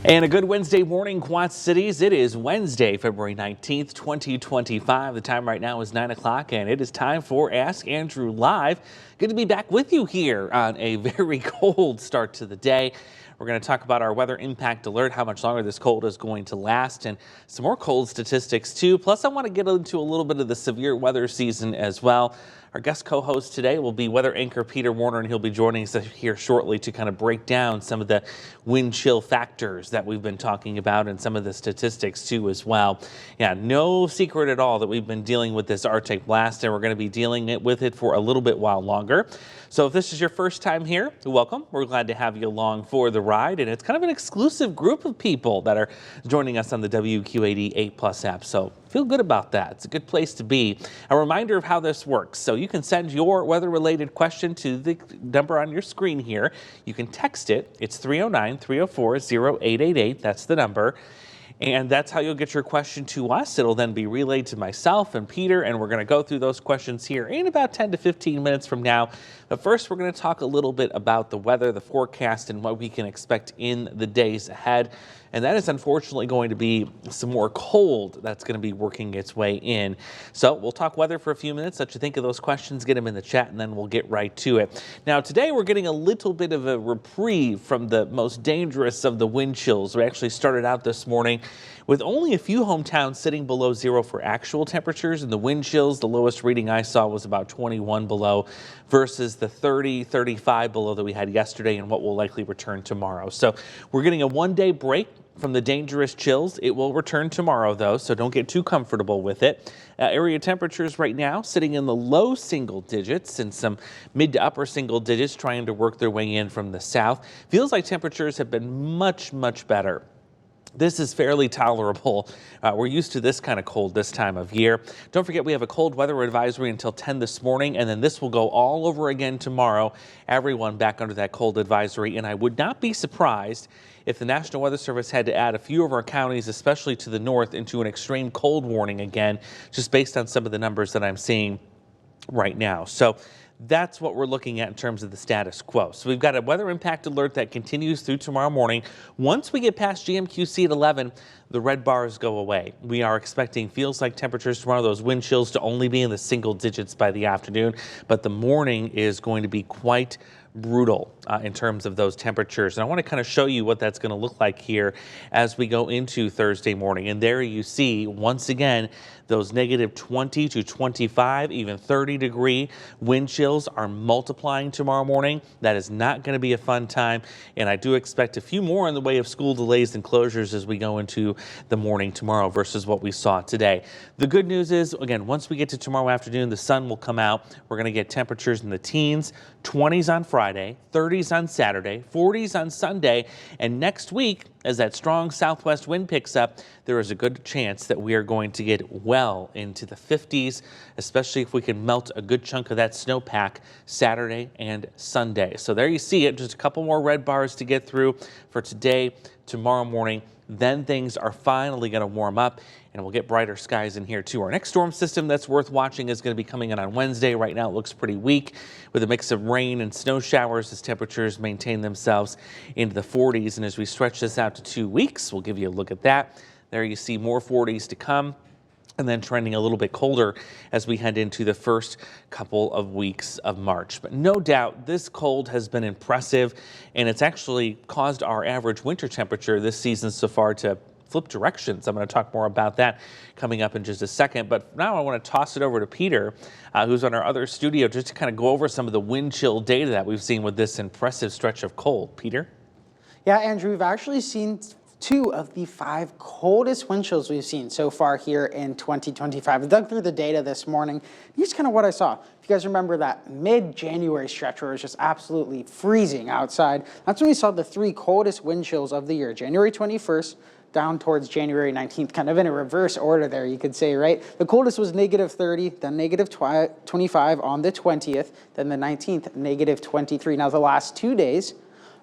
And a good Wednesday morning, Quad Cities. It is Wednesday, February 19th, 2025. The time right now is 9 o'clock, and it is time for Ask Andrew Live. Good to be back with you here on a very cold start to the day. We're going to talk about our weather impact alert, how much longer this cold is going to last, and some more cold statistics too. Plus, I want to get into a little bit of the severe weather season as well. Our guest co-host today will be weather anchor Peter Warner, and he'll be joining us here shortly to kind of break down some of the wind chill factors that we've been talking about and some of the statistics too as well. Yeah, no secret at all that we've been dealing with this Arctic blast, and we're going to be dealing with it for a little bit while longer. So if this is your first time here, welcome. We're glad to have you along for the ride, and it's kind of an exclusive group of people that are joining us on the WQ80 8+ app. So feel good about that. It's a good place to be. A reminder of how this works. So you can send your weather-related question to the number on your screen here. You can text it. It's 309-304-0888. That's the number. And that's how you'll get your question to us. It'll then be relayed to myself and Peter, and we're going to go through those questions here in about 10 to 15 minutes from now. But first, we're going to talk a little bit about the weather, the forecast, and what we can expect in the days ahead. And that is unfortunately going to be some more cold that's going to be working its way in. So we'll talk weather for a few minutes. Let you think of those questions, get them in the chat, and then we'll get right to it. Now, today we're getting a little bit of a reprieve from the most dangerous of the wind chills. We actually started out this morning with only a few hometowns sitting below zero for actual temperatures, and the wind chills, the lowest reading I saw was about 21 below versus the 30, 35 below that we had yesterday and what will likely return tomorrow. So we're getting a one-day break from the dangerous chills. It will return tomorrow though, so don't get too comfortable with it. Area temperatures right now sitting in the low single digits and some mid to upper single digits trying to work their way in from the south. Feels like temperatures have been much better. This is fairly tolerable. We're used to this kind of cold this time of year. Don't forget we have a cold weather advisory until 10 this morning, and then this will go all over again tomorrow. Everyone back under that cold advisory, and I would not be surprised if the National Weather Service had to add a few of our counties, especially to the north, into an extreme cold warning again, just based on some of the numbers that I'm seeing right now. So that's what we're looking at in terms of the status quo. So we've got a weather impact alert that continues through tomorrow morning. Once we get past GMQC at 11, the red bars go away. We are expecting feels like temperatures tomorrow, those wind chills to only be in the single digits by the afternoon, but the morning is going to be quite brutal in terms of those temperatures. And I want to kind of show you what that's going to look like here as we go into Thursday morning. And there you see, once again, those negative 20 to 25, even 30-degree wind chills are multiplying tomorrow morning. That is not going to be a fun time. And I do expect a few more in the way of school delays and closures as we go into the morning tomorrow versus what we saw today. The good news is, again, once we get to tomorrow afternoon, the sun will come out. We're going to get temperatures in the teens, 20s on Friday, 30s on Saturday, 40s on Sunday, and next week, as that strong southwest wind picks up, there is a good chance that we are going to get well into the 50s, especially if we can melt a good chunk of that snowpack Saturday and Sunday. So there you see it, just a couple more red bars to get through for today, tomorrow morning. Then things are finally going to warm up and we'll get brighter skies in here too. Our next storm system that's worth watching is going to be coming in on Wednesday. Right now it looks pretty weak with a mix of rain and snow showers as temperatures maintain themselves into the 40s. And as we stretch this out to 2 weeks, we'll give you a look at that. There you see more 40s to come, and then trending a little bit colder as we head into the first couple of weeks of March. But no doubt this cold has been impressive, and it's actually caused our average winter temperature this season so far to flip directions. I'm going to talk more about that coming up in just a second. But now I want to toss it over to Peter, who's on our other studio, just to kind of go over some of the wind chill data that we've seen with this impressive stretch of cold. Peter? Yeah, Andrew, we've actually seen 2 of the 5 coldest wind chills we've seen so far here in 2025. I dug through the data this morning. Here's kind of what I saw. If you guys remember that mid-January stretch where it was just absolutely freezing outside, that's when we saw the 3 coldest wind chills of the year. January 21st, down towards January 19th, kind of in a reverse order there, you could say, right? The coldest was negative 30, then negative 25 on the 20th, then the 19th, negative 23. Now, the last 2 days,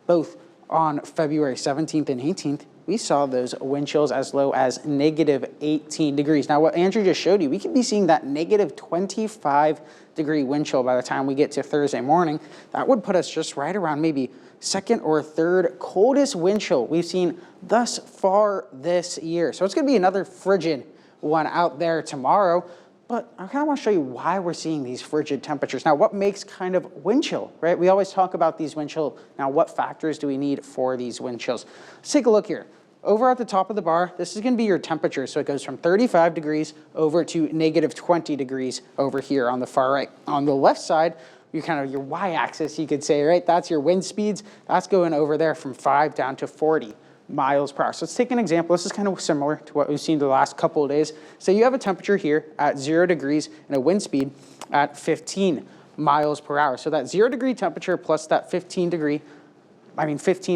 both on February 17th and 18th, we saw those wind chills as low as negative 18 degrees. Now, what Andrew just showed you, we could be seeing that negative 25-degree wind chill by the time we get to Thursday morning. That would put us just right around maybe second or third coldest wind chill we've seen thus far this year. So it's going to be another frigid one out there tomorrow. But I kind of want to show you why we're seeing these frigid temperatures. Now, what makes kind of wind chill, right? We always talk about these wind chill. Now, what factors do we need for these wind chills? Let's take a look here. Over at the top of the bar, this is going to be your temperature. So it goes from 35 degrees over to negative 20 degrees over here on the far right. On the left side, you kind of your y-axis, you could say, right? That's your wind speeds. That's going over there from 5 down to 40 miles per hour. So let's take an example. This is kind of similar to what we've seen the last couple of days. So you have a temperature here at 0 degrees and a wind speed at 15 miles per hour. So that 0 degree temperature plus that 15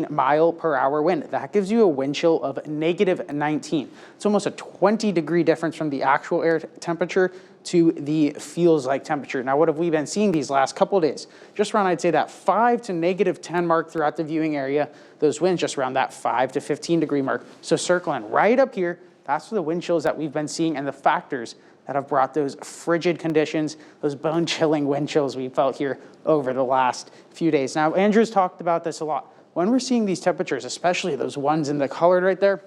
mile per hour wind, that gives you a wind chill of negative 19. It's almost a 20-degree difference from the actual air temperature to the feels like temperature. Now, what have we been seeing these last couple of days? Just around, I'd say, that 5 to negative 10 mark throughout the viewing area. Those winds just around that 5 to 15 degree mark. So circling right up here, that's the wind chills that we've been seeing and the factors that have brought those frigid conditions, those bone-chilling wind chills we felt here over the last few days. Now, Andrew's talked about this a lot. When we're seeing these temperatures, especially those ones in the colored right there,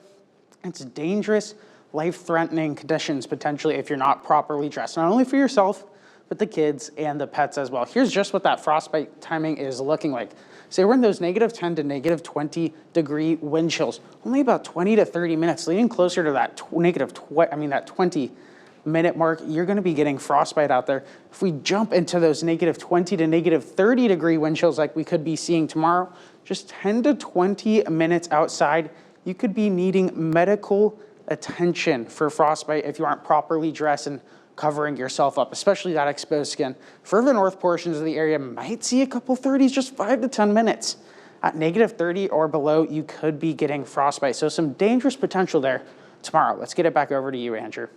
it's dangerous, life-threatening conditions potentially if you're not properly dressed, not only for yourself, but the kids and the pets as well. Here's just what that frostbite timing is looking like. Say we're in those negative 10 to negative 20 degree wind chills, only about 20 to 30 minutes, leading closer to that that 20-minute mark, you're going to be getting frostbite out there. If we jump into those negative 20 to negative 30 degree wind chills like we could be seeing tomorrow, just 10 to 20 minutes outside, you could be needing medical attention for frostbite if you aren't properly dressed and covering yourself up, especially that exposed skin. Further north portions of the area might see a couple 30s, just 5 to 10 minutes. At negative 30 or below, you could be getting frostbite. So some dangerous potential there tomorrow. Let's get it back over to you, Andrew.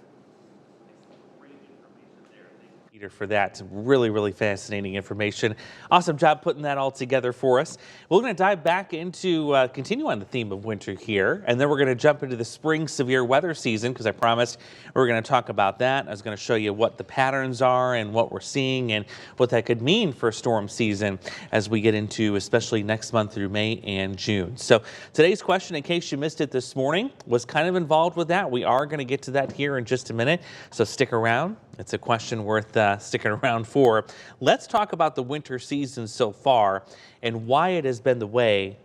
For that. Really, really fascinating information. Awesome job putting that all together for us. We're going to dive back into, continue on the theme of winter here, and then we're going to jump into the spring severe weather season because I promised we were going to talk about that. I was going to show you what the patterns are and what we're seeing and what that could mean for storm season as we get into especially next month through May and June. So today's question, in case you missed it this morning, was kind of involved with that. We are going to get to that here in just a minute, so stick around. It's a question worth sticking around for. Let's talk about the winter season so far and why it has been the way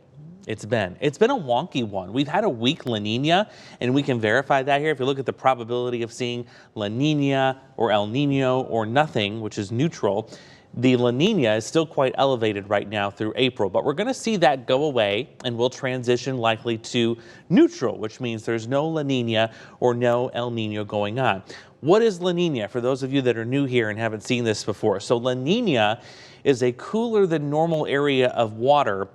it's been. It's been a wonky one. We've had a weak La Nina, and we can verify that here. If you look at the probability of seeing La Nina or El Nino or nothing, which is neutral, the La Nina is still quite elevated right now through April, but we're going to see that go away and we'll transition likely to neutral, which means there's no La Nina or no El Nino going on. What is La Nina for those of you that are new here and haven't seen this before? So La Nina is a cooler than normal area of water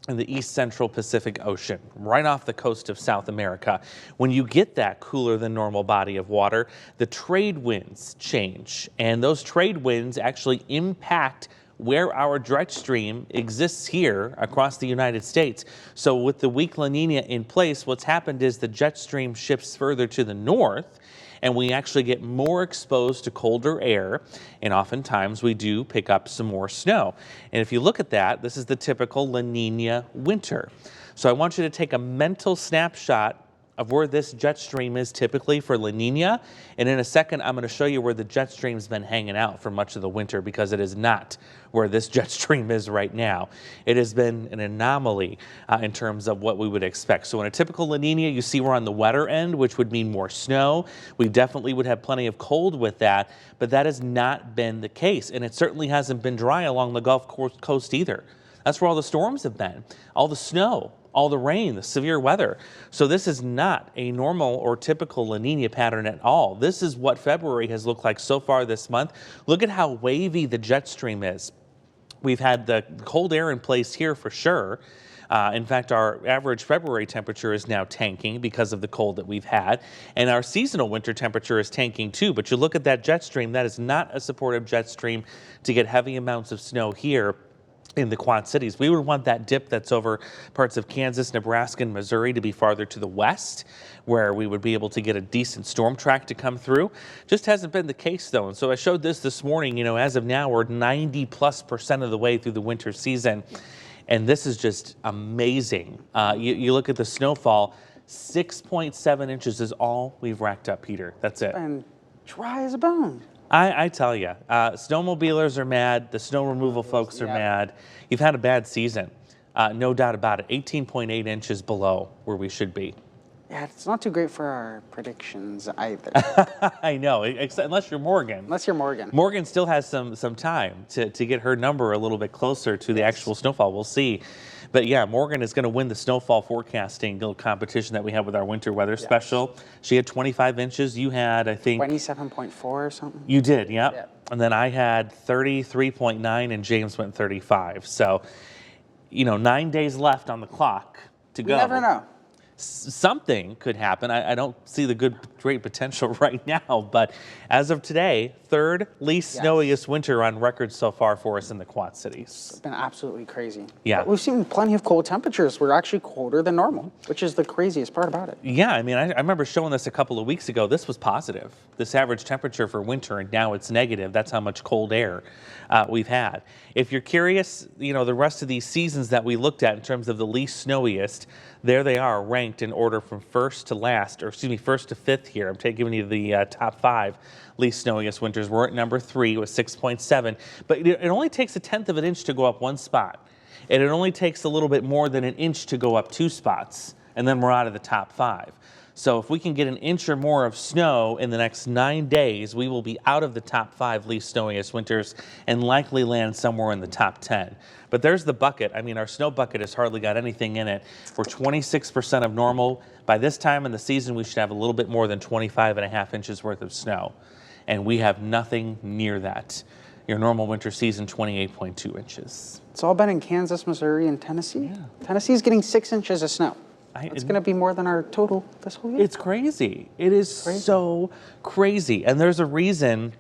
in the east central Pacific Ocean, right off the coast of South America. When you get that cooler than normal body of water, the trade winds change, and those trade winds actually impact where our jet stream exists here across the United States. So with the weak La Nina in place, what's happened is the jet stream shifts further to the north, and we actually get more exposed to colder air, and oftentimes we do pick up some more snow. And if you look at that, this is the typical La Nina winter. So I want you to take a mental snapshot of where this jet stream is typically for La Nina, and in a second I'm going to show you where the jet stream's been hanging out for much of the winter, because it is not where this jet stream is right now. It has been an anomaly in terms of what we would expect. So in a typical La Nina, you see we're on the wetter end, which would mean more snow. We definitely would have plenty of cold with that, but that has not been the case, and it certainly hasn't been dry along the Gulf Coast either. That's where all the storms have been, all the snow, all the rain, the severe weather. So this is not a normal or typical La Nina pattern at all. This is what February has looked like so far this month. Look at how wavy the jet stream is. We've had the cold air in place here for sure. In fact, our average February temperature is now tanking because of the cold that we've had. And our seasonal winter temperature is tanking too. But you look at that jet stream, that is not a supportive jet stream to get heavy amounts of snow here in the Quad Cities. We would want that dip that's over parts of Kansas, Nebraska, and Missouri to be farther to the west, where we would be able to get a decent storm track to come through. Just hasn't been the case, though. And so I showed this morning, as of now, we're 90+% of the way through the winter season. And this is just amazing. You look at the snowfall, 6.7 inches is all we've racked up, Peter. That's it. And dry as a bone. I tell you, snowmobilers are mad. The snow removal folks are mad. You've had a bad season, no doubt about it. 18.8 inches below where we should be. Yeah, it's not too great for our predictions either. I know, unless you're Morgan. Unless you're Morgan. Morgan still has some time to get her number a little bit closer to the actual snowfall. We'll see. But yeah, Morgan is going to win the snowfall forecasting little competition that we have with our winter weather special. She had 25 inches. You had, I think... 27.4 or something? You did, yep. And then I had 33.9 and James went 35. So, 9 days left on the clock to go. You never know. Something could happen. I don't see the great potential right now, but as of today, third least snowiest winter on record so far for us in the Quad Cities. It's been absolutely crazy. Yeah. But we've seen plenty of cold temperatures. We're actually colder than normal, which is the craziest part about it. Yeah, I mean, I remember showing this a couple of weeks ago. This was positive, this average temperature for winter, and now it's negative. That's how much cold air we've had. If you're curious, the rest of these seasons that we looked at in terms of the least snowiest, there they are ranked in order from first to last, or excuse me, first to fifth here. I'm giving you the top 5 least snowiest winters. We're at number 3 with 6.7, but it only takes 1/10 of an inch to go up 1 spot. And it only takes a little bit more than an inch to go up 2 spots, and then we're out of the top 5. So if we can get an inch or more of snow in the next 9 days, we will be out of the top 5 least snowiest winters and likely land somewhere in the top 10. But there's the bucket. I mean, our snow bucket has hardly got anything in it. We're 26% of normal. By this time in the season, we should have a little bit more than 25.5 inches worth of snow. And we have nothing near that. Your normal winter season, 28.2 inches. It's all been in Kansas, Missouri, and Tennessee. Yeah. Tennessee's getting 6 inches of snow. It's going to be more than our total this whole year. It's crazy. It is so crazy. And there's a reason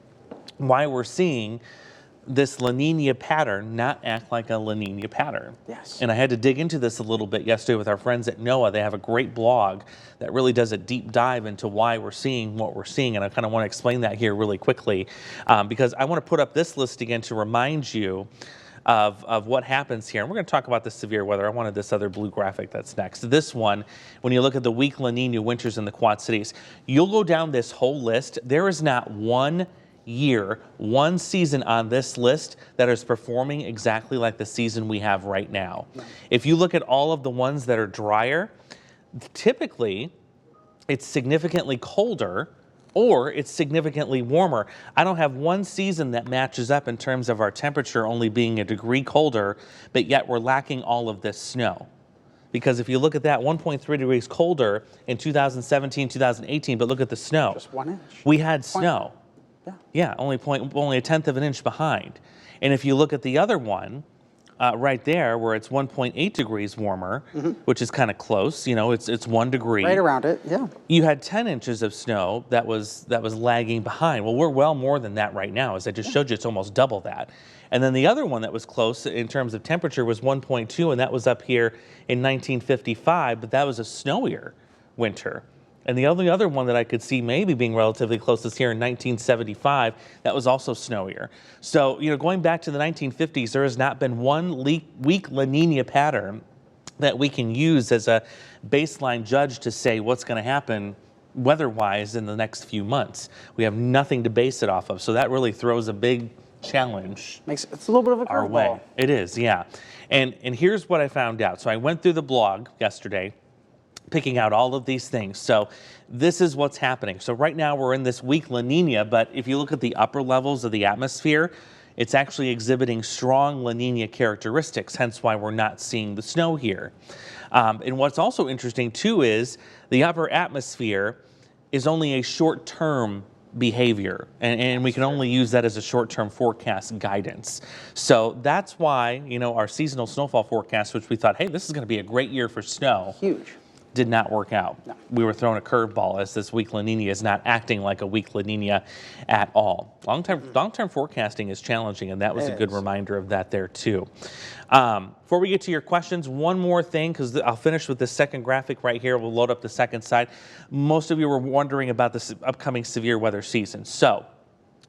why we're seeing this La Nina pattern not act like a La Nina pattern. Yes. And I had to dig into this a little bit yesterday with our friends at NOAA. They have a great blog that really does a deep dive into why we're seeing what we're seeing. And I kind of want to explain that here really quickly because I want to put up this list again to remind you of what happens here. And we're going to talk about the severe weather. I wanted this other blue graphic that's next. This one, when you look at the weak La Nina winters in the Quad Cities, you'll go down this whole list. There is not one year, one season on this list that is performing exactly like the season we have right now. No. If you look at all of the ones that are drier, typically it's significantly colder or it's significantly warmer. I don't have one season that matches up in terms of our temperature only being a degree colder, but yet we're lacking all of this snow. Because if you look at that, 1.3 degrees colder in 2017, 2018, but look at the snow. Just 1 inch. We had snow. Yeah, only a 1/10 of an inch behind. And if you look at the other one, right there, where it's 1.8 degrees warmer, which is kind of close, it's 1 degree. Right around it, yeah. You had 10 inches of snow that was lagging behind. Well, we're well more than that right now. As I just showed you, it's almost double that. And then the other one that was close in terms of temperature was 1.2, and that was up here in 1955, but that was a snowier winter. And the only other one that I could see maybe being relatively close is here in 1975. That was also snowier. So, going back to the 1950s, there has not been one weak La Nina pattern that we can use as a baseline judge to say what's going to happen weather-wise in the next few months. We have nothing to base it off of. So that really throws a big challenge. It's a little bit of a our way. curveball. It is, yeah. And here's what I found out. So I went through the blog yesterday, picking out all of these things. So this is what's happening. So right now we're in this weak La Nina, but if you look at the upper levels of the atmosphere, it's actually exhibiting strong La Nina characteristics, hence why we're not seeing the snow here. And what's also interesting too is the upper atmosphere is only a short-term behavior, and we can only use that as a short-term forecast guidance. So that's why, our seasonal snowfall forecast, which we thought, hey, this is going to be a great year for snow. Huge. did not work out. No. We were thrown a curveball as this weak La Nina is not acting like a weak La Nina at all. Long-term forecasting is challenging, and that was a good reminder of that there too. Before we get to your questions, one more thing, because I'll finish with the second graphic right here. We'll load up the second side. Most of you were wondering about this upcoming severe weather season. So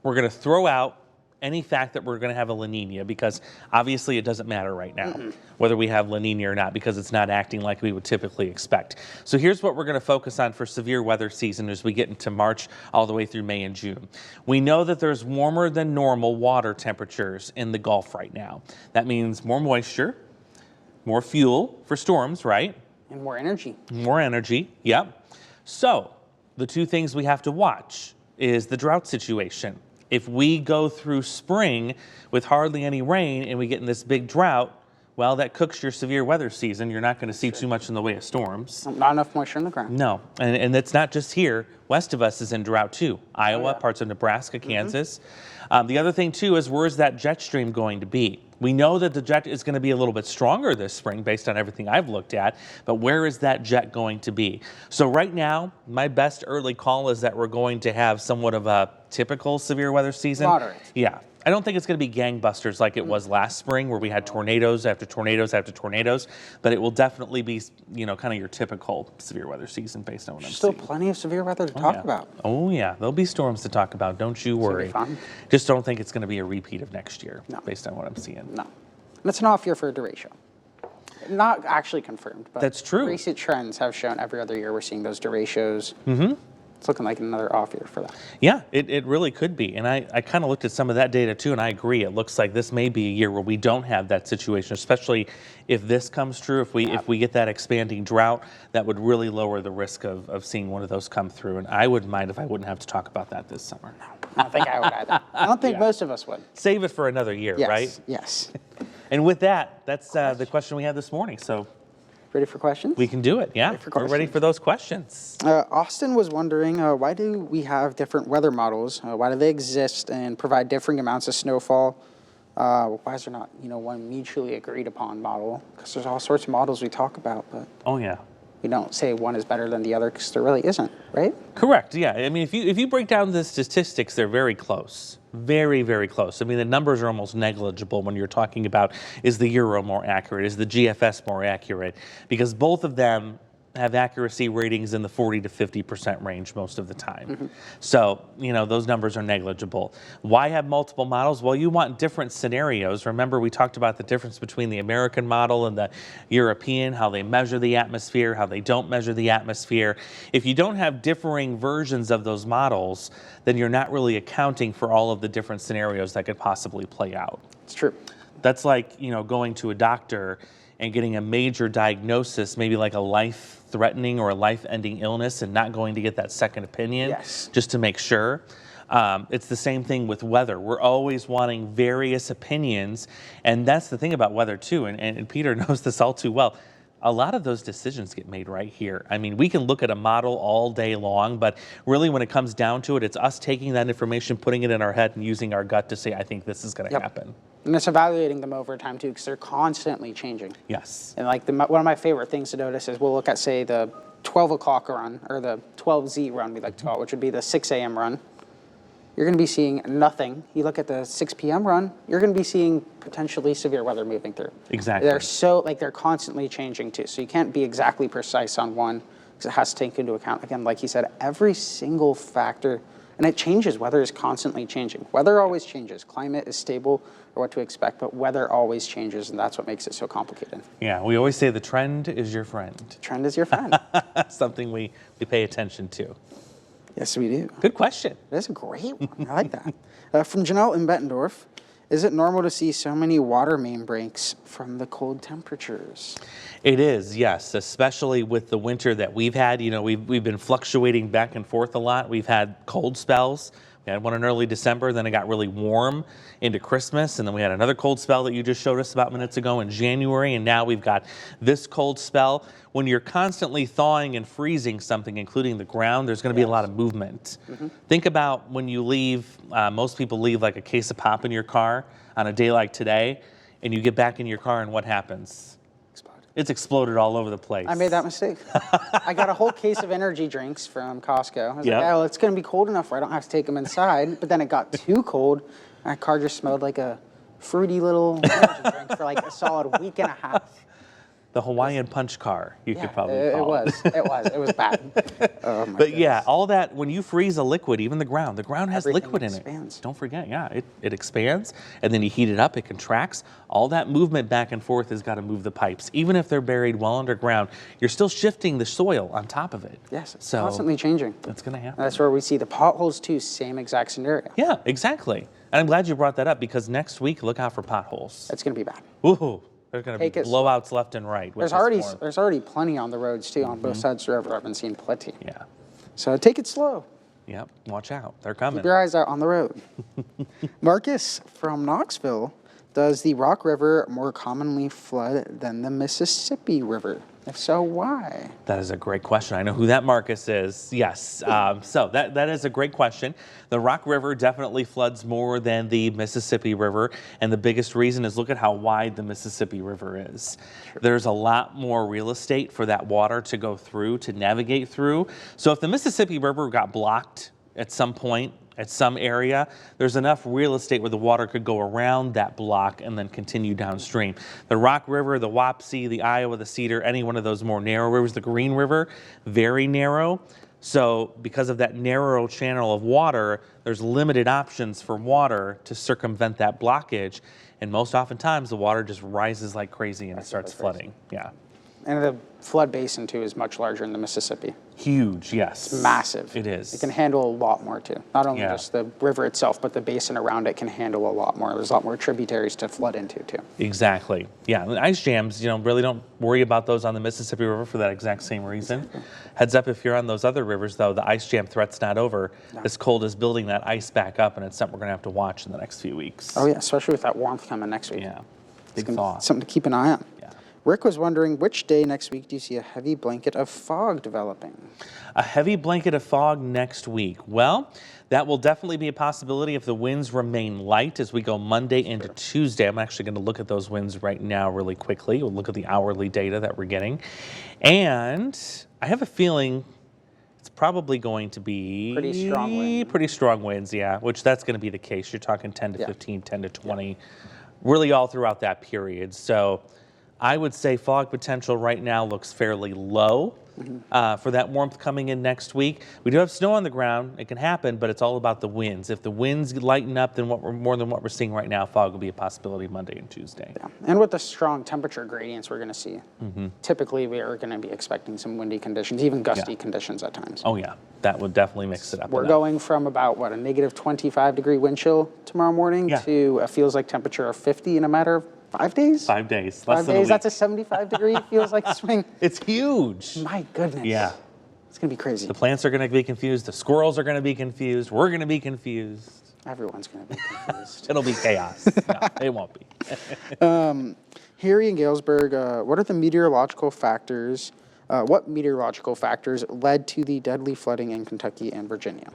we're going to throw out any fact that we're going to have a La Nina, because obviously it doesn't matter right now whether we have La Nina or not, because it's not acting like we would typically expect. So here's what we're going to focus on for severe weather season as we get into March all the way through May and June. We know that there's warmer than normal water temperatures in the Gulf right now. That means more moisture, more fuel for storms, right? And more energy. More energy, yep. So the two things we have to watch is the drought situation. If we go through spring with hardly any rain and we get in this big drought, well, that cooks your severe weather season. You're not going to see too much in the way of storms. Not enough moisture in the ground. No, and it's not just here. West of us is in drought too. Iowa, parts of Nebraska, Kansas. The other thing too is, where's that jet stream going to be? We know that the jet is going to be a little bit stronger this spring based on everything I've looked at, but where is that jet going to be? So right now, my best early call is that we're going to have somewhat of a typical severe weather season. Moderate. Yeah. I don't think it's going to be gangbusters like it was last spring, where we had tornadoes after tornadoes after tornadoes, but it will definitely be, kind of your typical severe weather season based on what I'm Still seeing. plenty of severe weather to talk about. Oh yeah, there'll be storms to talk about. Don't you worry. fun. Just don't think it's going to be a repeat of next year, No. based on what I'm seeing. No. And it's an off year for a derecho. Not actually confirmed, but That's true. recent trends have shown every other year we're seeing those derechos. Mm-hmm. It's looking like another off year for that. Yeah, it really could be. And I kind of looked at some of that data too, and I agree. It looks like this may be a year where we don't have that situation, especially if this comes true. If we get that expanding drought, that would really lower the risk of seeing one of those come through. And I wouldn't mind if I wouldn't have to talk about that this summer. I don't think I would either. I don't think most of us would. Save it for another year, Yes. right? Yes. And with that, that's the question we had this morning. So Ready for questions? we can do it. Yeah, Ready for we're ready questions. for those questions. Austin was wondering, why do we have different weather models? Why do they exist and provide differing amounts of snowfall? Why is there not, one mutually agreed upon model? Because there's all sorts of models we talk about, but Oh yeah. we don't say one is better than the other, because there really isn't, right? Correct. Yeah. I mean, if you break down the statistics, they're very close. Very, very close. I mean, the numbers are almost negligible when you're talking about, is the Euro more accurate? Is the GFS more accurate? Because both of them have accuracy ratings in the 40 to 50% range most of the time. So, those numbers are negligible. Why have multiple models? Well, you want different scenarios. Remember, we talked about the difference between the American model and the European, how they measure the atmosphere, how they don't measure the atmosphere. If you don't have differing versions of those models, then you're not really accounting for all of the different scenarios that could possibly play out. It's true. That's like, going to a doctor and getting a major diagnosis, maybe like a life-threatening or a life-ending illness, and not going to get that second opinion just to make sure. It's the same thing with weather. We're always wanting various opinions, and that's the thing about weather too, and Peter knows this all too well. A lot of those decisions get made right here. I mean, we can look at a model all day long, but really when it comes down to it, it's us taking that information, putting it in our head, and using our gut to say, I think this is going to happen. And it's evaluating them over time too, because they're constantly changing. Yes. And like one of my favorite things to notice is we'll look at, say, the 12 o'clock run, or the 12Z run, we like to call it, which would be the 6 a.m. run. You're going to be seeing nothing. You look at the 6 p.m. run, you're going to be seeing potentially severe weather moving through. Exactly. They're constantly changing too. So you can't be exactly precise on one, because it has to take into account, again, like he said, every single factor. And it changes. Weather is constantly changing. Weather always changes. Climate is stable, or what to expect, but weather always changes, and that's what makes it so complicated. Yeah, we always say the trend is your friend. Trend is your friend. Something we pay attention to. Yes, we do. Good question. That's a great one. I like that. From Janelle in Bettendorf, is it normal to see so many water main breaks from the cold temperatures? It is, yes, especially with the winter that we've had. We've been fluctuating back and forth a lot. We've had cold spells. We had one in early December, then it got really warm into Christmas, and then we had another cold spell that you just showed us about minutes ago in January, and now we've got this cold spell. When you're constantly thawing and freezing something, including the ground, there's going to be a lot of movement. Think about when you leave, most people leave like a case of pop in your car on a day like today, and you get back in your car, and what happens? It's exploded all over the place. I made that mistake. I got a whole case of energy drinks from Costco. I was Yep. like, oh, it's going to be cold enough where I don't have to take them inside. But then it got too cold. My car just smelled like a fruity little energy drink for like a solid week and a half. The Hawaiian punch car, you could probably it call it. It was bad. Oh my But yeah, goodness. all that, when you freeze a liquid, even the ground has Everything liquid in expands. it. Don't forget, yeah, it expands, and then you heat it up, it contracts. All that movement back and forth has got to move the pipes. Even if they're buried well underground, you're still shifting the soil on top of it. Yes, it's So constantly changing. that's going to happen. That's where we see the potholes too, same exact scenario. Yeah, exactly. And I'm glad you brought that up, because next week, look out for potholes. It's going to be bad. Ooh, there's going to be Take it blowouts left and right. with There's already plenty on the roads too, on both sides of the river. I've been seeing plenty. Yeah. So take it slow. Yep. Watch out. They're coming. Keep your eyes out on the road. Marcus from Knoxville, does the Rock River more commonly flood than the Mississippi River? If so, why? That is a great question. I know who that Marcus is. Yes. So that is a great question. The Rock River definitely floods more than the Mississippi River. And the biggest reason is look at how wide the Mississippi River is. There's a lot more real estate for that water to go through, to navigate through. So if the Mississippi River got blocked at some point, at some area, there's enough real estate where the water could go around that block and then continue downstream. The Rock River, the Wapsie, the Iowa, the Cedar, any one of those more narrow rivers, the Green River, very narrow. So because of that narrow channel of water, there's limited options for water to circumvent that blockage. And most oftentimes the water just rises like crazy and it starts flooding. Yeah. And the flood basin too is much larger in the Mississippi. Huge, yes. Massive. It is. It can handle a lot more too. Not only Yeah. just the river itself, but the basin around it can handle a lot more. There's a lot more tributaries to flood into too. Exactly. Yeah, and ice jams, really don't worry about those on the Mississippi River for that exact same reason. Heads up, if you're on those other rivers, though, the ice jam threat's not over. No. This cold is building that ice back up, and it's something we're going to have to watch in the next few weeks. Oh yeah, especially with that warmth coming next week. Yeah, It's big gonna be thaw. something to keep an eye on. Yeah. Rick was wondering, which day next week do you see a heavy blanket of fog developing? A heavy blanket of fog next week. Well, that will definitely be a possibility if the winds remain light as we go Monday into Tuesday. I'm actually going to look at those winds right now really quickly. We'll look at the hourly data that we're getting. And I have a feeling it's probably going to be Pretty strong wind. Pretty strong winds, yeah, which that's going to be the case. You're talking 10 to Yeah. 15, 10 to 20, really all throughout that period. So I would say fog potential right now looks fairly low for that warmth coming in next week. We do have snow on the ground. It can happen, but it's all about the winds. If the winds lighten up than more than what we're seeing right now, fog will be a possibility Monday and Tuesday. Yeah. And with the strong temperature gradients we're going to see, typically we are going to be expecting some windy conditions, even gusty conditions at times. Oh yeah, that would definitely mix it up. We're enough. going from about, a negative 25-degree wind chill tomorrow morning Yeah. to a feels like temperature of 50 in a matter of 5 days? 5 days, less 5 than a days, week. that's a 75-degree feels like swing. It's huge. My goodness. Yeah. It's going to be crazy. The plants are going to be confused. The squirrels are going to be confused. We're going to be confused. Everyone's going to be confused. It'll be chaos. No, it won't be. Harry in Galesburg, what are the meteorological factors, what meteorological factors led to the deadly flooding in Kentucky and Virginia?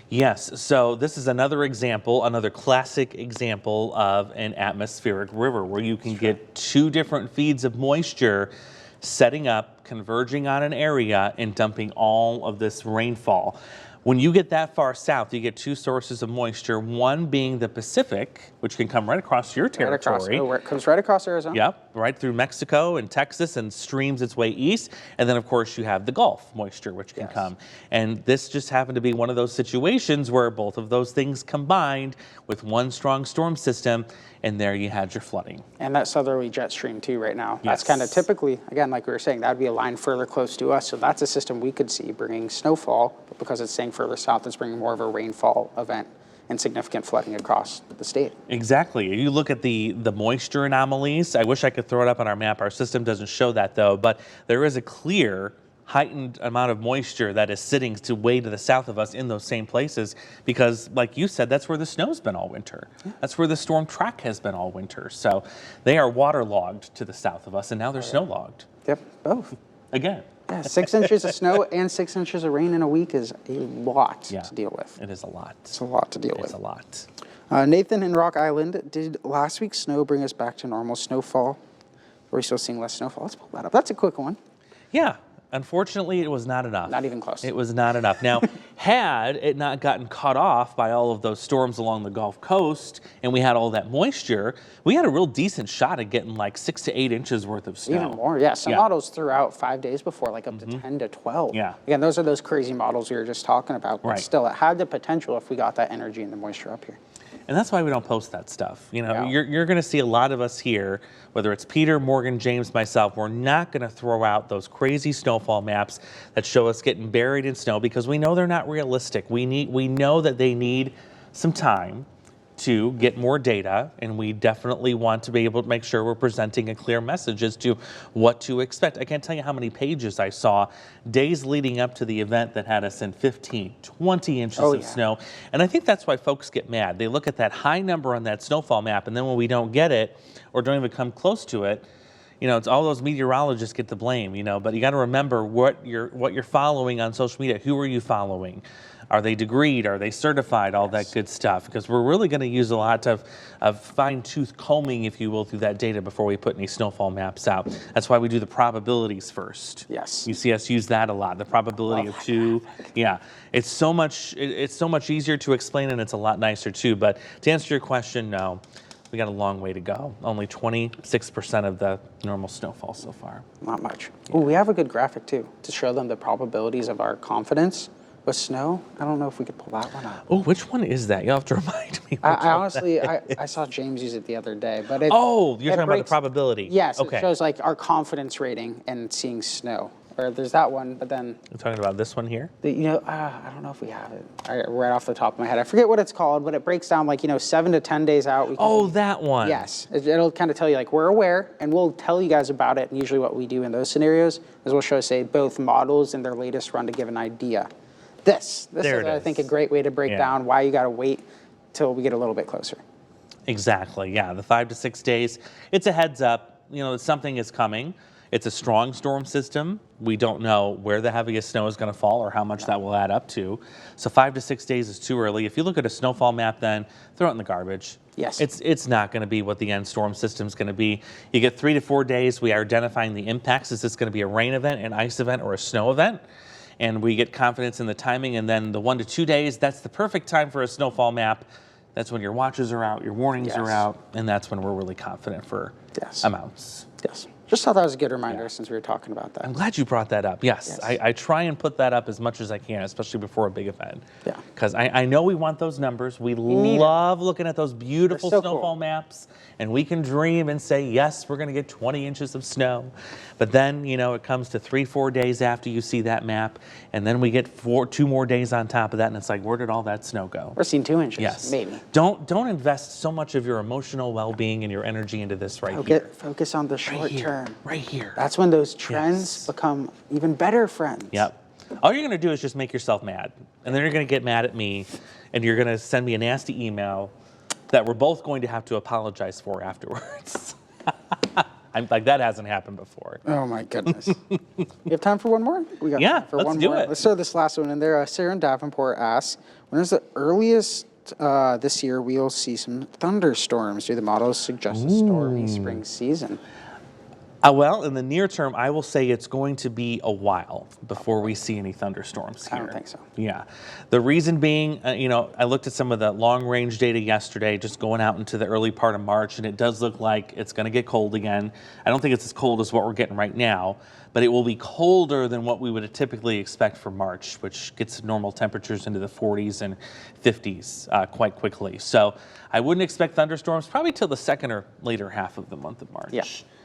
Yes, so this is another example, another classic example of an atmospheric river where you can get two different feeds of moisture setting up, converging on an area, and dumping all of this rainfall. When you get that far south, you get two sources of moisture, one being the Pacific, which can come right across your territory. It comes right across Arizona. Yep, right through Mexico and Texas and streams its way east. And then, of course, you have the Gulf moisture, which can come. And this just happened to be one of those situations where both of those things combined with one strong storm system, and there you had your flooding. And that southerly jet stream too right now. Yes. That's kind of typically, again, like we were saying, that would be a line further close to us. So that's a system we could see bringing snowfall, but because it's staying further south, it's bringing more of a rainfall event and significant flooding across the state. Exactly. You look at the moisture anomalies. I wish I could throw it up on our map. Our system doesn't show that though, but there is a clear heightened amount of moisture that is sitting way to the south of us in those same places because, like you said, that's where the snow's been all winter. That's where the storm track has been all winter. So they are waterlogged to the south of us, and now they're snowlogged. Yep, both. Again. Yeah, 6 inches of snow and 6 inches of rain in a week is a lot to deal with. It is a lot. It's a lot to deal It's with. a lot. Nathan in Rock Island, did last week's snow bring us back to normal snowfall? Are we still seeing less snowfall? Let's pull that up. That's a quick one. Yeah. Unfortunately, it was not enough. Not even close. It was not enough. Now, had it not gotten cut off by all of those storms along the Gulf Coast and we had all that moisture, we had a real decent shot at getting like 6 to 8 inches worth of snow. Even more, yeah. Some models threw out 5 days before, like up to 10 to 12. Yeah. Again, those are those crazy models we were just talking about. But Right. still, it had the potential if we got that energy and the moisture up here. And that's why we don't post that stuff. You know, Yeah. you're going to see a lot of us here, whether it's Peter, Morgan, James, myself, we're not going to throw out those crazy snowfall maps that show us getting buried in snow because we know they're not realistic. We know that they need some time to get more data, and we definitely want to be able to make sure we're presenting a clear message as to what to expect. I can't tell you how many pages I saw days leading up to the event that had us in 15, 20 inches of snow. And I think that's why folks get mad. They look at that high number on that snowfall map, and then when we don't get it or don't even come close to it, you know, it's all those meteorologists get the blame, you know, but you got to remember what you're following on social media. Who are you following? Are they degreed? Are they certified? All that good stuff. Because we're really going to use a lot of fine-tooth combing, if you will, through that data before we put any snowfall maps out. That's why we do the probabilities first. Yes. You see us use that a lot. The probability of 2. Yeah. It's so much easier to explain, and it's a lot nicer too. But to answer your question, no. We got a long way to go. Only 26% of the normal snowfall so far. Not much. Yeah. Ooh, we have a good graphic too to show them the probabilities of our confidence with snow. I don't know if we could pull that one up. Oh, which one is that? You'll have to remind me. I honestly, I saw James use it the other day, but you're talking about the probability. Yes, okay. It shows like our confidence rating and seeing snow. Or there's that one, but then you're talking about this one here. I don't know if we have it right off the top of my head. I forget what it's called, but it breaks down like 7 to 10 days out. That one. Yes, it'll kind of tell you like we're aware, and we'll tell you guys about it. And usually, what we do in those scenarios is we'll show say both models in their latest run to give an idea. This is, I think, a great way to break down why you got to wait till we get a little bit closer. Exactly. Yeah, the 5 to 6 days. It's a heads up. You know, something is coming. It's a strong storm system. We don't know where the heaviest snow is going to fall or how much that will add up to. So 5 to 6 days is too early. If you look at a snowfall map, then throw it in the garbage. Yes. It's not going to be what the end storm system is going to be. You get 3 to 4 days. We are identifying the impacts. Is this going to be a rain event, an ice event, or a snow event? And we get confidence in the timing. And then the 1 to 2 days, that's the perfect time for a snowfall map. That's when your watches are out, your warnings are out, and that's when we're really confident for amounts. Yes. Just thought that was a good reminder since we were talking about that. I'm glad you brought that up. Yes. I try and put that up as much as I can, especially before a big event. Yeah. Because I know we want those numbers. We love looking at those beautiful snowfall maps, and we can dream and say, yes, we're going to get 20 inches of snow. But then, it comes to 3-4 days after you see that map, and then we get 2 more days on top of that, and it's like, where did all that snow go? We're seeing 2 inches, yes. maybe. Don't invest so much of your emotional well-being and your energy into this here. Focus on the short term. Right here. That's when those trends become even better friends. Yep. All you're going to do is just make yourself mad. And then you're going to get mad at me, and you're going to send me a nasty email that we're both going to have to apologize for afterwards. I'm like, that hasn't happened before. Oh, my goodness. You have time for one more? We got time for let's one do more. it. Let's throw this last one in there. Sarah in Davenport asks, when is the earliest this year we'll see some thunderstorms? Do the models suggest a stormy spring season? Well, in the near term, I will say it's going to be a while before we see any thunderstorms here. I don't think so. Yeah. The reason being, I looked at some of the long-range data yesterday, just going out into the early part of March, and it does look like it's going to get cold again. I don't think it's as cold as what we're getting right now, but it will be colder than what we would typically expect for March, which gets normal temperatures into the 40s and 50s quite quickly. So I wouldn't expect thunderstorms probably till the second or later half of the month of March. Yeah.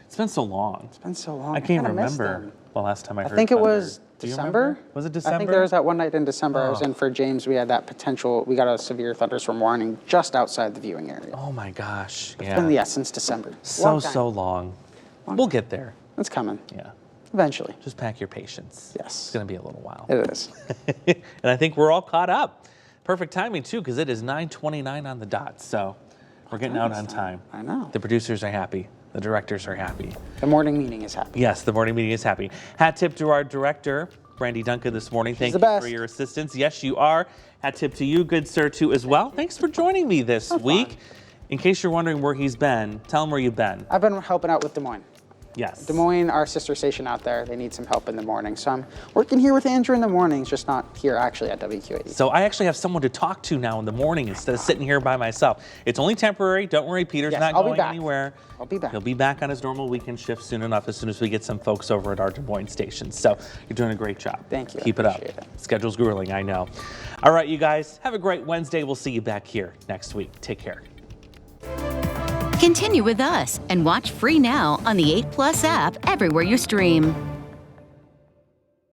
It's been so long. It's been so long. I can't remember the last time I heard I think it thunder. was December. Was it December? I think there was that one night in December. I was in for James. We had that potential. We got a severe thunderstorm warning just outside the viewing area. Oh my gosh. It's been since December. So long. We'll get there. It's coming. Yeah. Eventually. Just pack your patience. Yes. It's going to be a little while. It is. And I think we're all caught up. Perfect timing too, because it is 9:29 on the dot. So we're getting out on time. I know. The producers are happy. The directors are happy. The morning meeting is happy. Yes, the morning meeting is happy. Hat tip to our director, Brandy Duncan, this morning. Thank you for your assistance. Yes, you are. Hat tip to you, good sir, too, as well. Thanks for joining me this week. In case you're wondering where he's been, tell him where you've been. I've been helping out with Des Moines. Yes. Des Moines, our sister station out there, they need some help in the morning. So I'm working here with Andrew in the mornings, just not here actually at WQ80. So I actually have someone to talk to now in the morning instead of sitting here by myself. It's only temporary. Don't worry, Peter's Yes, not I'll be going back. anywhere. I'll be back. He'll be back on his normal weekend shift soon enough, as soon as we get some folks over at our Des Moines station. So you're doing a great job. Thank you. Keep I it up. appreciate it. Schedule's grueling, I know. All right, you guys, have a great Wednesday. We'll see you back here next week. Take care. Continue with us and watch free now on the 8 Plus app everywhere you stream.